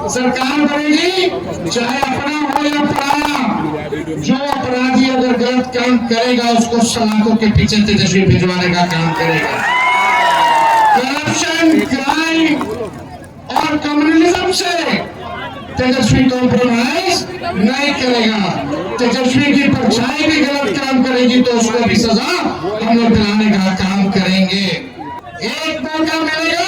सरकार बनेगी, चाहे अपना हो या पराया। जो अपराधी अगर गलत काम करेगा उसको सलाखों के पीछे तेजस्वी भिजवाने का काम करेगा। करप्शन, क्राइम और कम्युनिज्म से तेजस्वी कॉम्प्रोमाइज नहीं करेगा। तेजस्वी की परछाई भी गलत काम करेगी तो उसको भी सजा हम लोग दिलाने का काम करेंगे। एक मौका मिलेगा,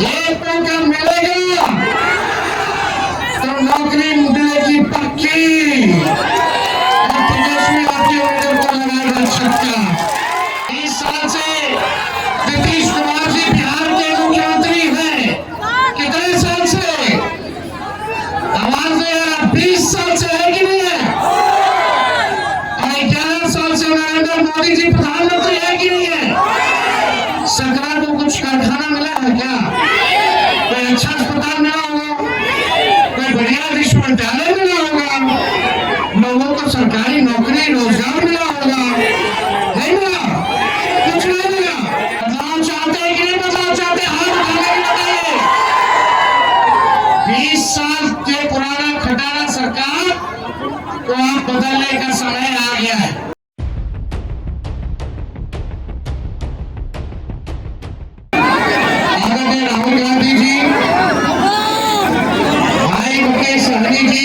एक मौका मिलेगा तो नौकरी मिलेगी पक्की। और तेजस्वी आपकी उम्र को लगाएगा छक्का। 20 साल से नीतीश कुमार जी बिहार के मुख्यमंत्री हैं। कितने साल से? आवाज नहीं आ रहा। 20 साल से है कि नहीं है? और 11 साल से नरेंद्र मोदी जी प्रधानमंत्री है कि नहीं है? सरकार को कुछ कारखाना मिला है क्या? कोई अच्छा अस्पताल मिला होगा, कोई बढ़िया विश्वविद्यालय मिला होगा, लोगों को सरकारी नौकरी रोजगार मिला होगा? नहीं मिला, कुछ नहीं मिला। बदलाव चाहते हैं कि नहीं बदलाव चाहते? हाथ उठाकर बताइए। 20 साल के पुराना खटारा सरकार को आप बदलने का समय आ गया है। राहुल गांधी जी, भाई मुकेश सहनी जी,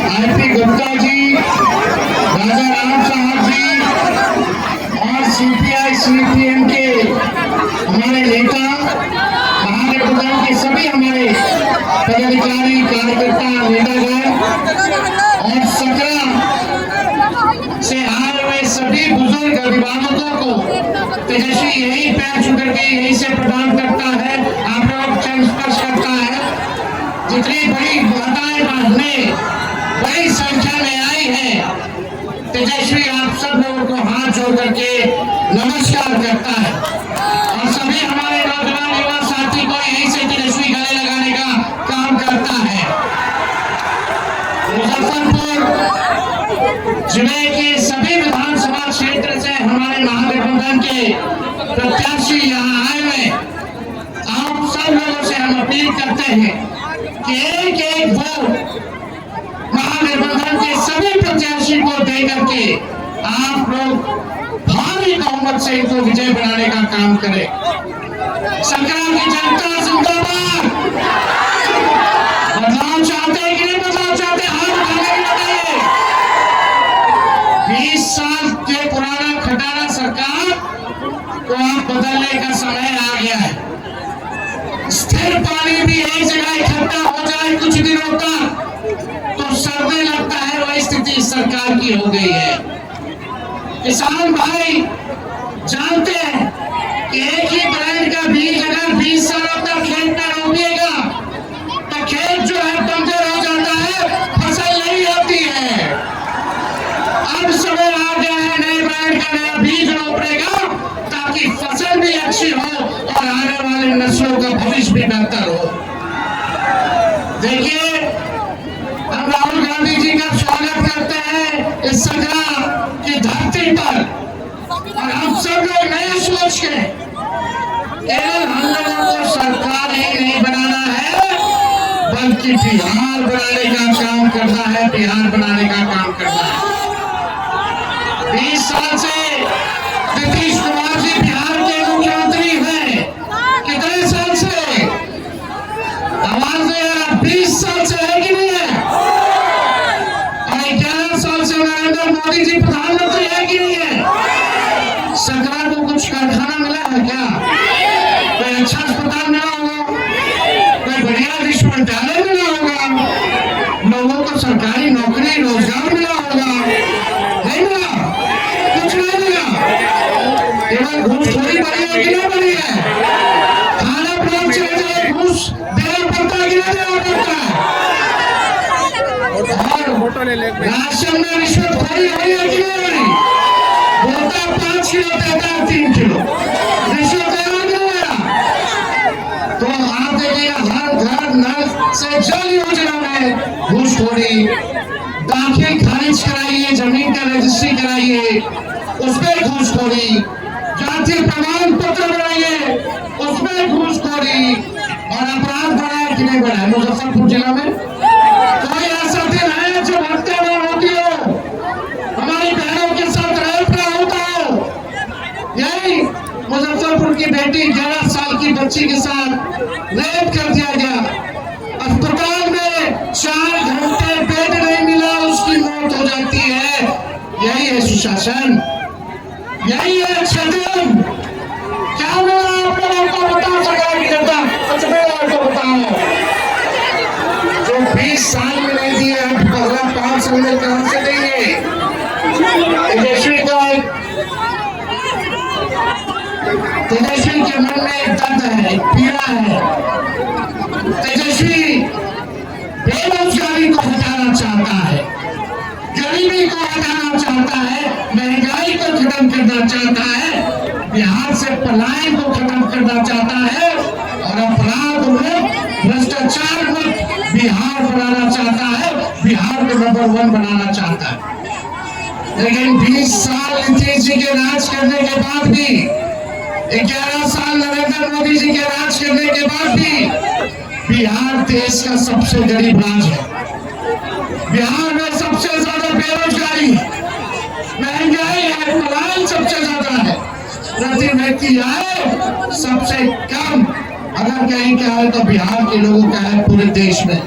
आरपी गुप्ता जी, राजा राम साहब जी और सीपीआई सीपीएम के हमारे नेता, महागठबंधन के सभी हमारे पदाधिकारी, कार्यकर्ता, नेतागण और सकरा से आए हुए सभी बुजुर्ग अभिभावकों को तेजस्वी यही पैर छू करके यही से प्रदान करता है, आप लोग चरण स्पर्श करता है। जितनी बड़ी माताएं बहनें बड़ी संख्या में आई है, तेजस्वी आप सब लोगों को हाथ जोड़ करके नमस्कार करता है। और सभी हमारे नौजवान युवा साथी को यही से तेजस्वी गले लगाने का काम करता है। मुजफ्फरपुर जिले के सभी विधानसभा क्षेत्र से हमारे महागठबंधन के प्रत्याशी यहाँ आए हुए। आप सब लोगों से हम अपील करते हैं कि एक एक वोट महागठबंधन के सभी प्रत्याशी को देकर के आप लोग भारी बहुमत से इनको विजय बनाने का काम करें। संग्राम की जनता जिंदाबाद। बदलाव चाहते हैं कि नहीं बदलाव चाहते? हाथ उठाकर बताइए। 20 साल के पुराना खटारा सरकार को आप बदलने का समय आ गया है। स्थिर पानी भी एक जगह इकट्ठा हो जाए कुछ दिनों तक तो सड़ने लगता है, वही स्थिति सरकार की हो गई है। किसान भाई जानते हैं कि एक ही ब्रांड का बीज अगर 20 सालों तक खेत में रोपिएगा तो खेत जो है बंजर हो जाता है, फसल नहीं होती है। अब समय आ गया है नए ब्रांड का नया बीज रोपनेगा ताकि फसल भी अच्छी हो और आने वाले नस्लों का भविष्य भी बेहतर हो। देखिए, हम राहुल गांधी जी का स्वागत करते हैं इस संग्राम की धरती पर। और हम सब लोग नए सोच के केवल हम लोगों को सरकार ही नहीं बनाना है बल्कि बिहार बनाने का काम करना है, बिहार बनाने का काम करना है। 20 साल से नीतीश कुमार जी बिहार के मुख्यमंत्री हैं। कितने साल से? आवाज नहीं आ रहा। 20 साल से है कि नहीं है? और 11 साल से नरेंद्र मोदी जी प्रधानमंत्री है कि नहीं है? सरकार को कुछ कारखाना मिला है क्या? कोई अच्छा अस्पताल मिला होगा, कोई बढ़िया विश्वविद्यालय मिला होगा, लोगों को सरकारी नौकरी रोजगार मिला होगा? नहीं मिला, कुछ नहीं मिला। केवल घूसखोरी बढ़ी है कि नहीं बढ़ी है? खाना प्लेट से जाए घूस देना पड़ता है कि नहीं देना पड़ता है? और राशन में रिश्वतखोरी हुई है कि नहीं हुई? बोलता 5 किलो देता है 3 किलो रिश्वत देना कि नहीं देना? तो आप देखिए, हर घर नल से जल योजना में घूसखोरी, दाखिल खारिज कराइए, जमीन का रजिस्ट्री कराइए, उसमें घूसखोरी, जाति प्रमाण पत्र बनाइए, उसमें घूसखोरी और नहीं बढ़ा है मुजफ्फरपुर जिला में। कोई ऐसा दिन है जब हत्या ना होती हो, हमारी बहनों के साथ रेप ना होता हो। यही मुजफ्फरपुर की बेटी 11 साल की बच्ची के साथ रेप कर दिया गया, अस्पताल में 4 घंटे बेड नहीं मिला, उसकी मौत हो जाती है। यही है सुशासन, यही है छदम। क्या मेरा आपको आपको बता सरकार की जनता, कुछ मैं आपको बताऊं जो 20 साल में नहीं दिए हम अगला 5 साल में कहां से देंगे। तेजस्वी के मन में एक दर्द है, एक पीड़ा है। तेजस्वी बेरोजगारी को हटाना चाहता है, गरीबी को हटाना चाहता है, महंगाई को खत्म करना चाहता है, बिहार से पलायन को खत्म करना चाहता है और अपराध में भ्रष्टाचार में बिहार बनाना चाहता है, बिहार को नंबर 1 बनाना चाहता है। लेकिन 20 साल नीतीश जी के राज करने के बाद भी, 11 साल नरेंद्र मोदी जी के राज करने के बाद भी बिहार देश का सबसे गरीब राज्य है। बिहार में सबसे ज्यादा बेरोजगारी, महंगाई है, पलायन सबसे ज्यादा है, प्रति व्यक्ति आय सबसे कम अगर कहीं का है तो बिहार के लोगों का है पूरे देश में।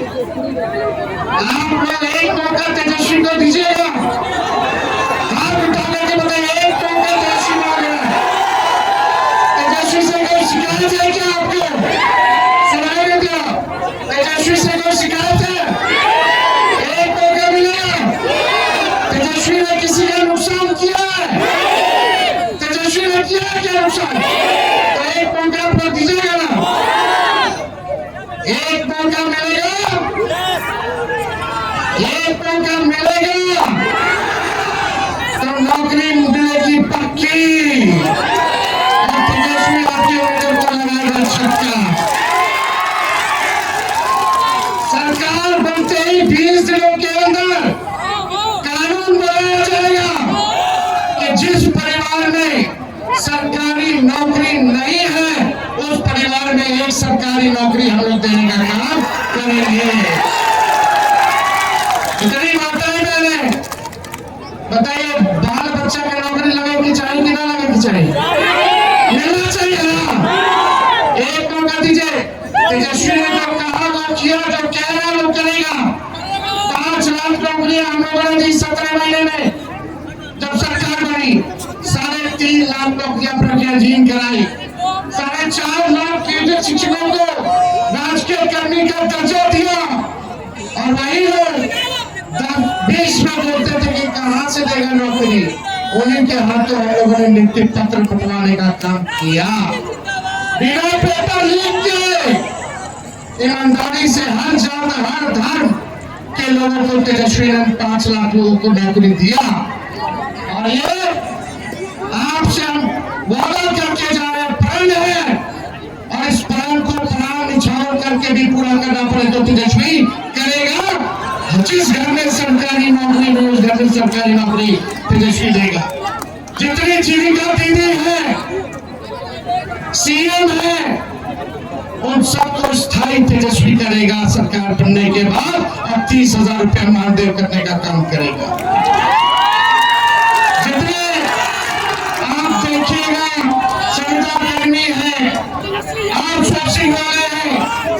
आप लोग एक मौका तेजस्वी को दीजिएगा, हाथ उठा लेके बताइए, एक मौका तेजस्वी मांग रहा है। तेजस्वी से कोई शिकायत है क्या आपको? सुनाई नहीं दिया। तेजस्वी से कोई शिकायत है? एक मौका मिलेगा। तेजस्वी ने किसी का नुकसान किया है? तेजस्वी ने किया है क्या नुकसान? तो एक मौका आपको दीजिएगा ना, एक मौका मिलेगा, एक मौका मिलेगा तो नौकरी मिलेगी पक्की और तेजस्वी आपके ऊपर को लगाएगा छक्का। सरकार बनते ही 20 दिनों के अंदर कानून बनाया जाएगा कि जिस परिवार में सरकारी नौकरी नहीं है उस परिवार में एक सरकारी नौकरी हम लोग देने का काम करेंगे। इतनी माताएं बहने बताइए, बाल बच्चा का नौकरी लगेगी चाहिए कि ना लगेगी चाहिए? मिलना चाहिए ना। एक मौका दीजिए। तेजस्वी ने जो कहा वो किया, जो कह रहा है वो करेगा। 5 लाख नौकरियां हम लोगों ने दी 17 महीने में जब सरकार बनी, 3.5 लाख नौकरियां प्रज्ञाहीन कराई, 4.5 लाख केंद्रीय शिक्षकों को राजकीय कर्मी का दर्जा दिया और वही लोग 20 में बोलते थे कि कहां से देगा नौकरी, उन्हीं के हाथों हम लोगों ने नियुक्ति पत्र बंटवाने का काम किया। बिना पेपर लीक के ईमानदारी से हर जात हर धर्म के लोगों को तेजस्वी ने 5 लाख लोगों को नौकरी दिया। और ये आपसे हम वादा करके जा रहे हैं, प्रण है और इस प्रण को प्राण निछावर करके भी पूरा करना पड़े तो तेजस्वी करेगा। जिस घर में सरकारी नौकरी नहीं उस घर में सरकारी नौकरी तेजस्वी देगा। जितनी जीविका दीदी है, सीएम है, उन सबको स्थायी तेजस्वी करेगा सरकार बनने के बाद और 30,000 रुपया मानदेय करने का काम करेगा। जितने आप देखिएगा संविदा कर्मी है, आप सोर्सिंग वाले हैं,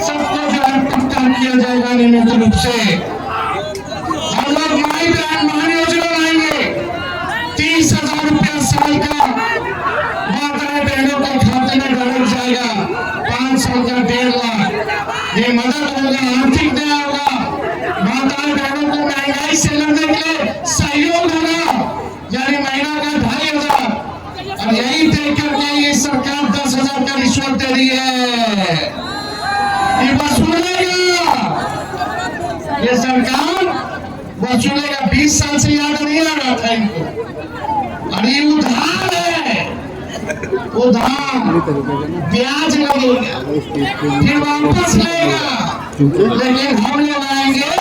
सबको जो है पक्का किया जाएगा नियमित रूप से। हम लोग माई बहन महान योजना लाएंगे, 30,000 रुपया साल का माताएं बहनों के खाते में डाल जाएगा, 5 साल का 1.5 लाख। ये मदद होगा, आर्थिक दया होगा, माताएं बहनों को महंगाई से लड़ने के लिए सहयोग होगा, यानी महीना का 2,500। और यही देख करके ये सरकार 10,000 का रिश्वत दे रही है, ये वसूलेगा, ये सरकार वसूलेगा। 20 साल से याद नहीं आ रहा था इनको। और ये उधार है, उधार, ब्याज लगेगा, फिर वापस लेगा। लेकिन हम लोग आएंगे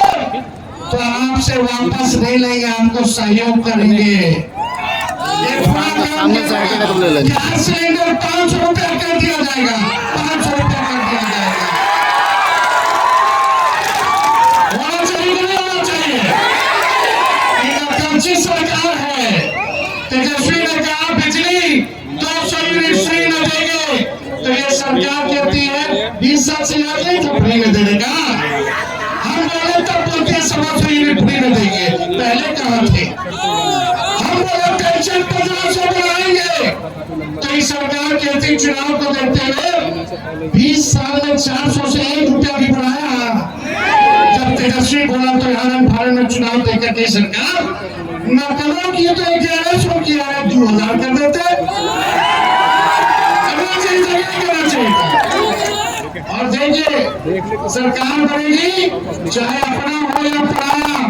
तो आपसे वापस नहीं लेंगे, आपको सहयोग करेंगे। गैस सिलेंडर 500 रुपया कर दिया जाएगा, 500 रुपया कर दिया जाएगा। बात से याद नहीं था फ्री में देने का। हम बोले तब बोलते समाज फ्री में देंगे, पहले कहाँ थे? हम बोले पेंशन 1500 बढ़ाएंगे, तो इस सरकार कहती चुनाव को देखते हुए 20 साल में 400 से 1 रुपया भी बढ़ाया। जब तेजस्वी बोला तो यहाँ भारत में चुनाव देकर के सरकार नकलों की तो 1100 किया है, 2000 कर देते। और देखिए सरकार बनेगी चाहे अपना हो या पराया,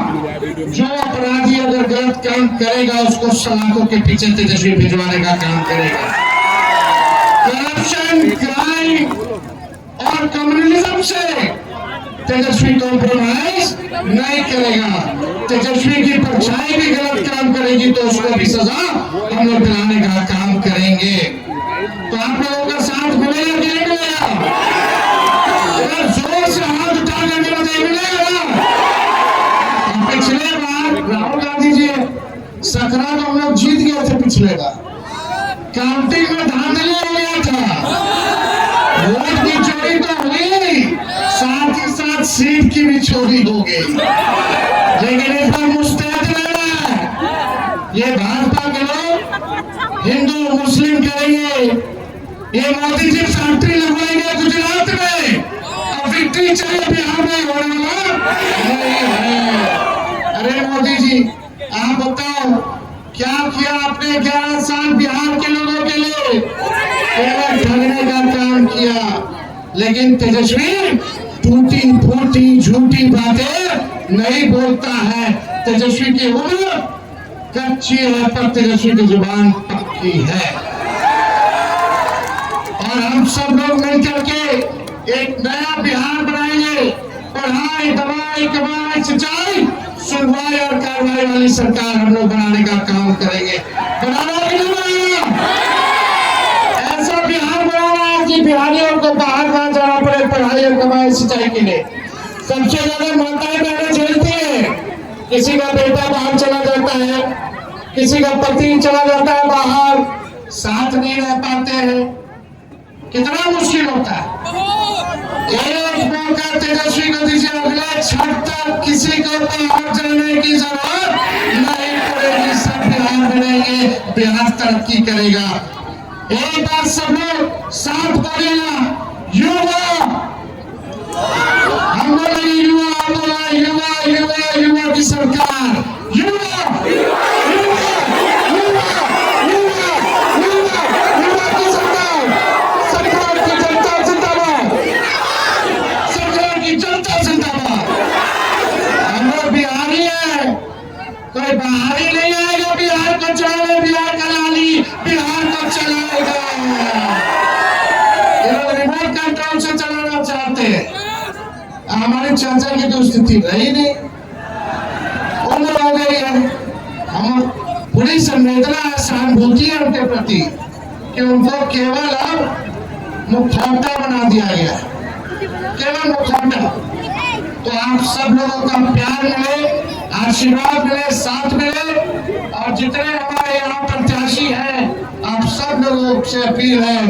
जो अपराधी अगर गलत काम करेगा उसको सलाखों के पीछे तेजस्वी भिजवाने का काम करेगा। करप्शन, क्राइम और कम्युनिज्म से तेजस्वी कॉम्प्रोमाइज नहीं करेगा। तेजस्वी की परछाई भी गलत काम करेगी तो उसको भी सजा हम लोग दिलाने का काम करेंगे। तो आप लोगों का साथ मिलेगा कि नहीं मिलेगा? जोर से हाथ उठा करके मिलेगा। पिछले बार राहुल गांधी जी सकरा तो हम लोग जीत गए थे, पिछले बार काउंटिंग में धांधली हो गया था, वोट की चोरी तो हुई, साथ ही साथ सीट की भी चोरी हो गई। लेकिन इस बार मुस्तैद रहना है, ये भाजपा के लोग हिंदू मुस्लिम करेंगे, ये मोदी जी फैक्ट्री लगवाएंगे गुजरात में, अब विक्ट्री चाहिए बिहार में होने वाला नहीं है। अरे मोदी जी आप बताओ क्या किया आपने 11 साल बिहार के लोगों के लिए? केवल ठगने का काम किया। लेकिन तेजस्वी टूटी फूटी झूठी बातें नहीं बोलता है। तेजस्वी की उम्र कच्ची है पर तेजस्वी की जुबान पक्की है। और हम सब लोग मिलकर के एक नया बिहार बनाएंगे। पढ़ाई, दवाई, कमाई, सिंचाई, सुनवाई और कार्रवाई वाली सरकार हम लोग बनाने का काम करेंगे। बनाना कि नहीं बनाना? ऐसा बिहार बनाना है कि बिहारियों को बाहर ना जाना पड़े पढ़ाई और कमाई सिंचाई के लिए। सबसे ज्यादा माताएं बहनें झेलती है, किसी का बेटा बाहर चला जाता है, किसी का पति चला जाता है बाहर, साथ नहीं रह पाते हैं, कितना मुश्किल होता है। एक मौका तेजस्वी को दीजिए, अगले छठ तक किसी को बाहर जाने की जरूरत नहीं पड़ेगी। सब बिहार बनेंगे, बिहार तरक्की करेगा। एक बार सब लोग साथ बोलेगा, युवा हम बोलेंगे, युवा बोला, युवा युवा युवा की सरकार, युवा युवा युवा युवा युवा युवा की सरकार, सरकार की जनता जिंदाबाद, सरकार की जनता जिंदाबाद। हम लोग बिहारी है, कोई बाहरी नहीं आएगा बिहार को चलाने, बिहार का लाली बिहार को चलाएगा। ये लोग रिमोट कंट्रोल से चलाना चाहते हैं। हमारे चाचा की तो स्थिति रही नहीं, उम्र हो गई है, हम पूरी संवेदना है, सहानुभूति है उनके प्रति कि उनको केवल अब मुखौटा बना दिया गया, केवल मुखौटा। तो आप सब लोगों का प्यार मिले, आशीर्वाद मिले, साथ मिले। और जितने हमारे यहाँ प्रत्याशी हैं, आप सब लोगों से अपील है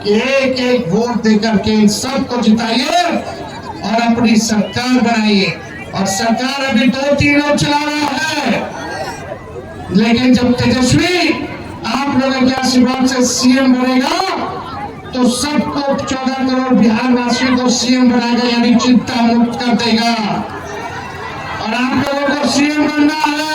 कि एक एक वोट देकर के इन सबको जिताइए और अपनी सरकार बनाइए। और सरकार अभी 2-3 लोग चला रहा है, लेकिन जब तेजस्वी आप लोगों के आशीर्वाद से सीएम बनेगा तो सबको 14 करोड़ बिहार वासियों को सीएम बनाएगा, यानी चिंता मुक्त कर देगा। और आप लोगों को सीएम बनना है